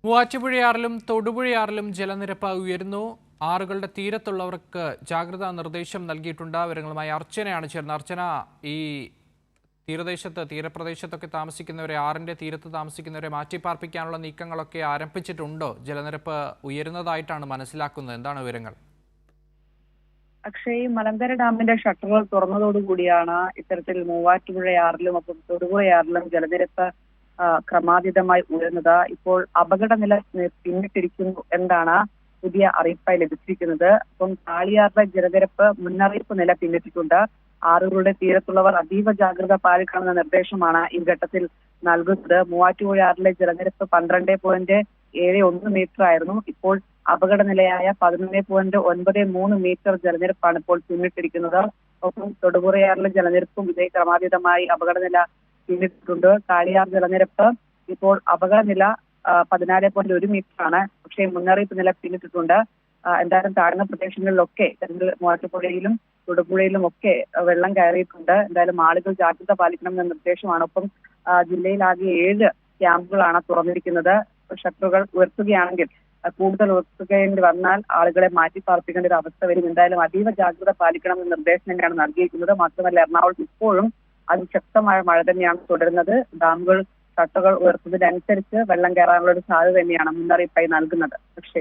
മൂവാറ്റുപുഴയാറിലും തൊടുപുഴയാറിലും ജലനിരപ്പ് ഉയരുന്നു. ആറുകളുടെ തീരത്തുള്ളവർക്ക് ജാഗ്രതാ നിർദ്ദേശം നൽകിയിട്ടുണ്ട്. വിവരങ്ങളുമായി അർച്ചനയാണ് ചേർന്നത്. അർച്ചന, ഈ തീരപ്രദേശത്തൊക്കെ താമസിക്കുന്നവരെ, ആറിന്റെ തീരത്ത് താമസിക്കുന്നവരെ മാറ്റിപ്പാർപ്പിക്കാനുള്ള നീക്കങ്ങളൊക്കെ ആരംഭിച്ചിട്ടുണ്ടോ? ജലനിരപ്പ് ഉയരുന്നതായിട്ടാണ് മനസ്സിലാക്കുന്നത്. എന്താണ് വിവരങ്ങൾ? അക്ഷയ്, മലങ്കര ഡാമിന്റെ ഷട്ടറുകൾ തുറന്നതോടുകൂടിയാണ് ഇത്തരത്തിൽ മൂവാറ്റുപുഴയാറിലും ഒപ്പം തൊടുപുഴയാറിലും ജലനിരപ്പ് ക്രമാതീതമായി ഉയർന്നത്. ഇപ്പോൾ അപകടനില പിന്നിട്ടിരിക്കുന്നു എന്നാണ് പുതിയ അറിയിപ്പായി ലഭിച്ചിരിക്കുന്നത്. അപ്പം കാളിയാറിലെ ജലനിരപ്പ് മുന്നറിയിപ്പ് നില പിന്നിട്ടിട്ടുണ്ട്. ആറുകളുടെ തീരത്തുള്ളവർ അതീവ ജാഗ്രത പാലിക്കണമെന്ന നിർദ്ദേശമാണ് ഈ ഘട്ടത്തിൽ നൽകുന്നത്. മൂവാറ്റുപുഴയാറിലെ ജലനിരപ്പ് 12.71 മീറ്റർ ആയിരുന്നു. ഇപ്പോൾ അപകടനിലയായ 11.93 മീറ്റർ ജലനിരപ്പാണ് ഇപ്പോൾ പിന്നിട്ടിരിക്കുന്നത്. ഒപ്പം തൊടുപുഴയാറിലെ ജലനിരപ്പും ഇതേ ക്രമാതീതമായി അപകടനില പിന്നിട്ടിട്ടുണ്ട്. കാളിയാർ ജലനിരപ്പ് ഇപ്പോൾ അപകടനില 14.1 മീറ്റർ ആണ്. പക്ഷേ മുന്നറിയിപ്പ് നില പിന്നിട്ടിട്ടുണ്ട്. എന്തായാലും താഴ്ന്ന പ്രദേശങ്ങളിലൊക്കെ മൂവാറ്റുപുഴയിലും തൊടുപുഴയിലും ഒക്കെ വെള്ളം കയറിയിട്ടുണ്ട്. എന്തായാലും ആളുകൾ ജാഗ്രത പാലിക്കണമെന്ന നിർദ്ദേശമാണ്. ഒപ്പം ജില്ലയിലാകെ 7 ക്യാമ്പുകളാണ് തുറന്നിരിക്കുന്നത്. ഷട്ടറുകൾ ഉയർത്തുകയാണെങ്കിൽ, കൂടുതൽ ഉയർത്തുകയേണ്ടി വന്നാൽ ആളുകളെ മാറ്റിപ്പാർപ്പിക്കേണ്ട ഒരു അവസ്ഥ വരും. എന്തായാലും അതീവ ജാഗ്രത പാലിക്കണമെന്ന നിർദ്ദേശം തന്നെയാണ് നൽകിയിരിക്കുന്നത്. മാത്രമല്ല, എറണാകുളത്ത് ഇപ്പോഴും അതിശക്തമായ മഴ തന്നെയാണ് തുടരുന്നത്. ഡാമുകൾ ഷട്ടറുകൾ ഉയർത്തുന്നതിനനുസരിച്ച് വെള്ളം കയറാനുള്ള ഒരു സാധ്യത തന്നെയാണ് മുന്നറിയിപ്പായി നൽകുന്നത്. പക്ഷേ